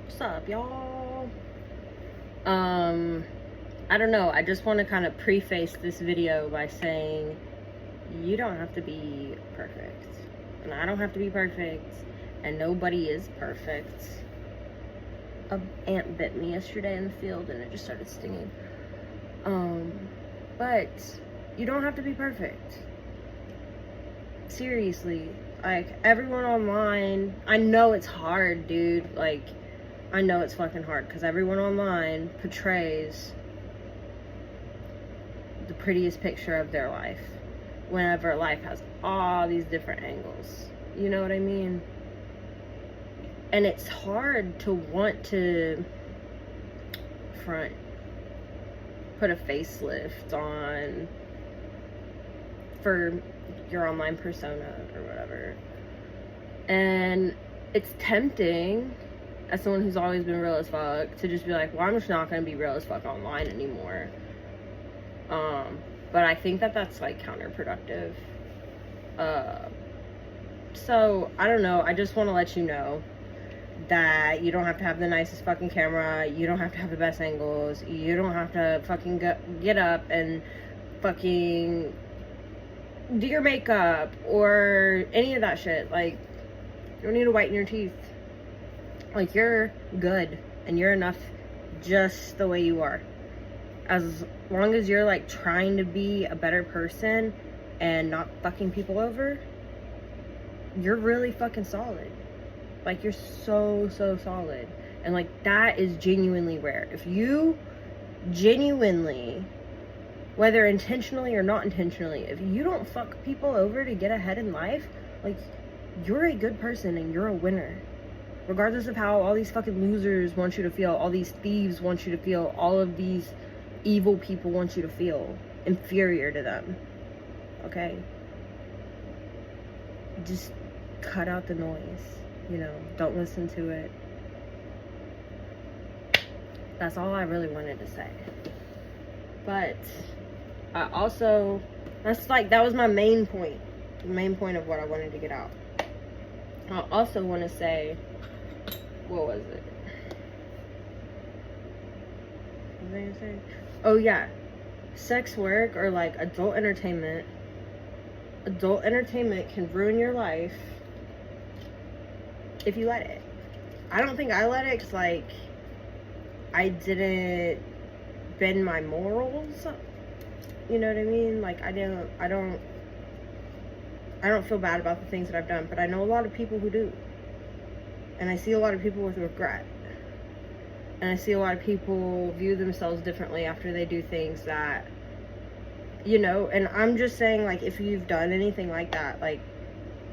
What's up, y'all? I don't know. I just want to kind of preface this video by saying you don't have to be perfect. And I don't have to be perfect. And nobody is perfect. An ant bit me yesterday in the field and it just started stinging. But you don't have to be perfect. Seriously. Like, everyone online, I know it's hard, dude. Like, I know it's fucking hard because everyone online portrays the prettiest picture of their life whenever life has all these different angles. You know what I mean? And it's hard to want to put a facelift on for your online persona or whatever. And it's tempting, as someone who's always been real as fuck, to just be like, well, I'm just not gonna be real as fuck online anymore. But I think that that's like counterproductive. So I don't know. I just want to let you know that you don't have to have the nicest fucking camera. You don't have to have the best angles. You don't have to fucking get up and fucking do your makeup or any of that shit. Like, you don't need to whiten your teeth. Like, you're good and you're enough just the way you are. As long as you're like trying to be a better person and not fucking people over, you're really fucking solid. Like, you're so solid. And like, that is genuinely rare. If you genuinely, whether intentionally or not intentionally, if you don't fuck people over to get ahead in life, like, you're a good person and you're a winner. Regardless of how all these fucking losers want you to feel, all these thieves want you to feel, all of these evil people want you to feel inferior to them. Okay? Just cut out the noise. You know, don't listen to it. That's all I really wanted to say. But I also, that was my main point. The main point of what I wanted to get out. I also want to say, what was it? What was I gonna say? Oh yeah, sex work or like adult entertainment can ruin your life if you let it. I don't think I let it because, like, I didn't bend my morals. You know what I mean? Like, I don't feel bad about the things that I've done, but I know a lot of people who do. And I see a lot of people with regret. And I see a lot of people view themselves differently after they do things that, you know, and I'm just saying, like, if you've done anything like that, like,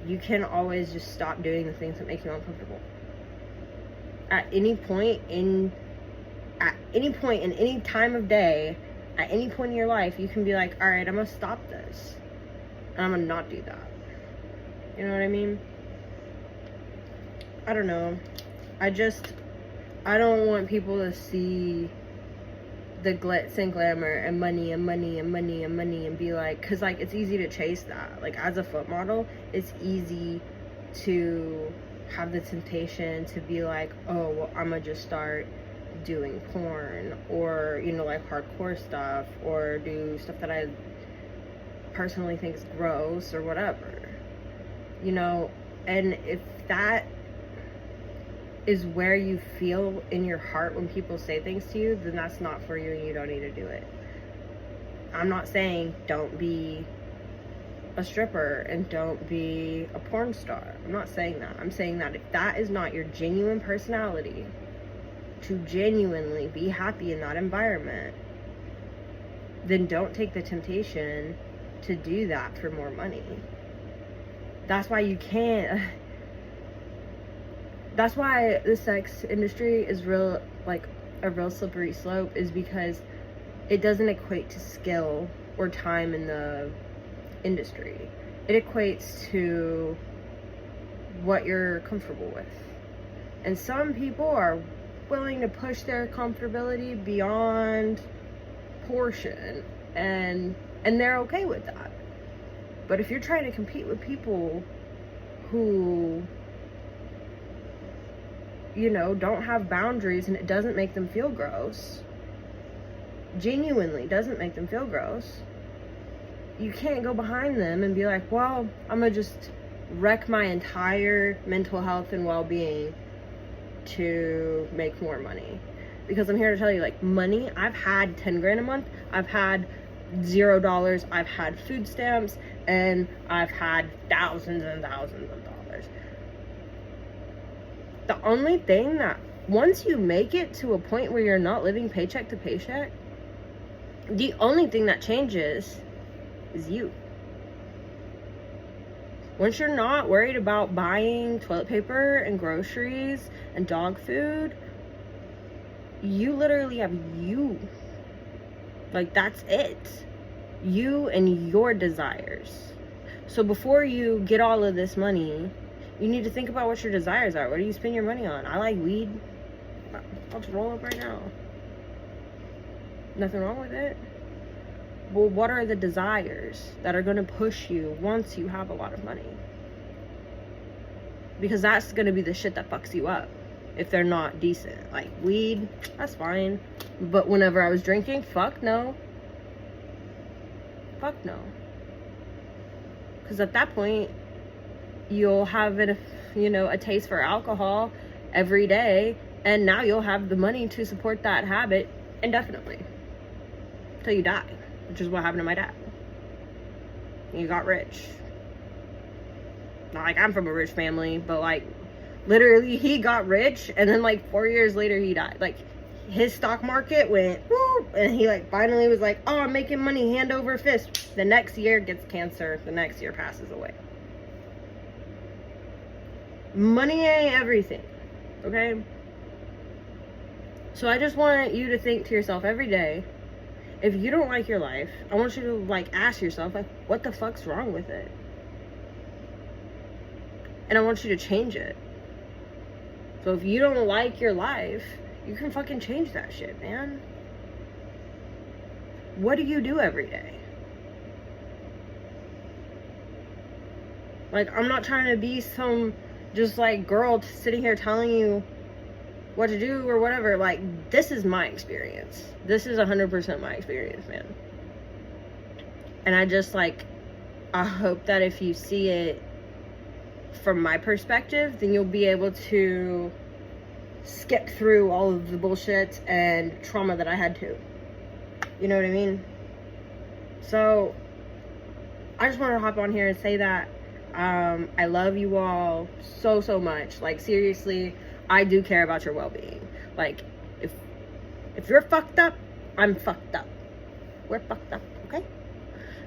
you can always just stop doing the things that make you uncomfortable. At any point in any time of day, at any point in your life, you can be like, all right, I'm gonna stop this. And I'm gonna not do that. You know what I mean? I don't know. I don't want people to see the glitz and glamour and money and be like, because, like, it's easy to chase that. Like, as a foot model, it's easy to have the temptation to be like, oh, well, I'm gonna just start doing porn or, you know, like, hardcore stuff, or do stuff that I personally think is gross or whatever, you know. And if that is where you feel in your heart when people say things to you, then that's not for you and you don't need to do it. I'm not saying don't be a stripper and don't be a porn star. I'm not saying that. I'm saying that if that is not your genuine personality, to genuinely be happy in that environment, then don't take the temptation to do that for more money. That's why you can't. That's why the sex industry is a real slippery slope, is because it doesn't equate to skill or time in the industry. It equates to what you're comfortable with. And some people are willing to push their comfortability beyond portion, and they're okay with that. But if you're trying to compete with people who you know, don't have boundaries and it doesn't make them feel gross, genuinely doesn't make them feel gross, you can't go behind them and be like, well, I'm gonna just wreck my entire mental health and well-being to make more money. Because I'm here to tell you, like, money, I've had 10 grand a month, I've had $0, I've had food stamps, and I've had thousands and thousands of dollars. The only thing that, once you make it to a point where you're not living paycheck to paycheck, the only thing that changes is you. Once you're not worried about buying toilet paper and groceries and dog food, you literally have you. Like, that's it. You and your desires. So before you get all of this money, you need to think about what your desires are. What do you spend your money on? I like weed. I'll just roll up right now. Nothing wrong with it. Well, what are the desires that are going to push you once you have a lot of money? Because that's going to be the shit that fucks you up if they're not decent. Like, weed, that's fine. But whenever I was drinking, fuck no. Fuck no. Because at that point, you'll have a taste for alcohol every day, and now you'll have the money to support that habit indefinitely till you die, which is what happened to my dad. He got rich. Not like I'm from a rich family, but like literally he got rich, and then like 4 years later he died. Like, his stock market went whoop, and he like finally was like, oh, I'm making money hand over fist. The next year gets cancer, the next year passes away. Money ain't everything, okay? So I just want you to think to yourself every day, if you don't like your life, I want you to like ask yourself, like, what the fuck's wrong with it? And I want you to change it. So if you don't like your life, you can fucking change that shit, man. What do you do every day? Like, I'm not trying to be some just like girl sitting here telling you what to do or whatever. Like, this is my experience. This is 100% my experience, man. And I just like, I hope that if you see it from my perspective, then you'll be able to skip through all of the bullshit and trauma that I had to. You know what I mean? So I just want to hop on here and say that I love you all so much. Like, seriously, I do care about your well-being. Like, if you're fucked up, I'm fucked up. We're fucked up, okay?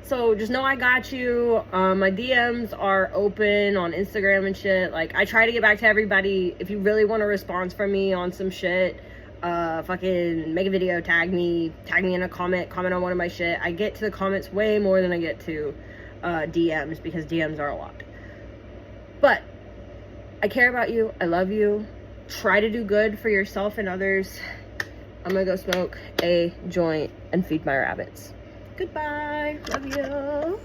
So just know I got you. My DMs are open on Instagram and shit. Like, I try to get back to everybody. If you really want a response from me on some shit, fucking make a video, tag me in a comment on one of my shit. I get to the comments way more than I get to DMs, because DMs are a lot. But I care about you. I love you. Try to do good for yourself and others. I'm gonna go smoke a joint and feed my rabbits. Goodbye. Love you.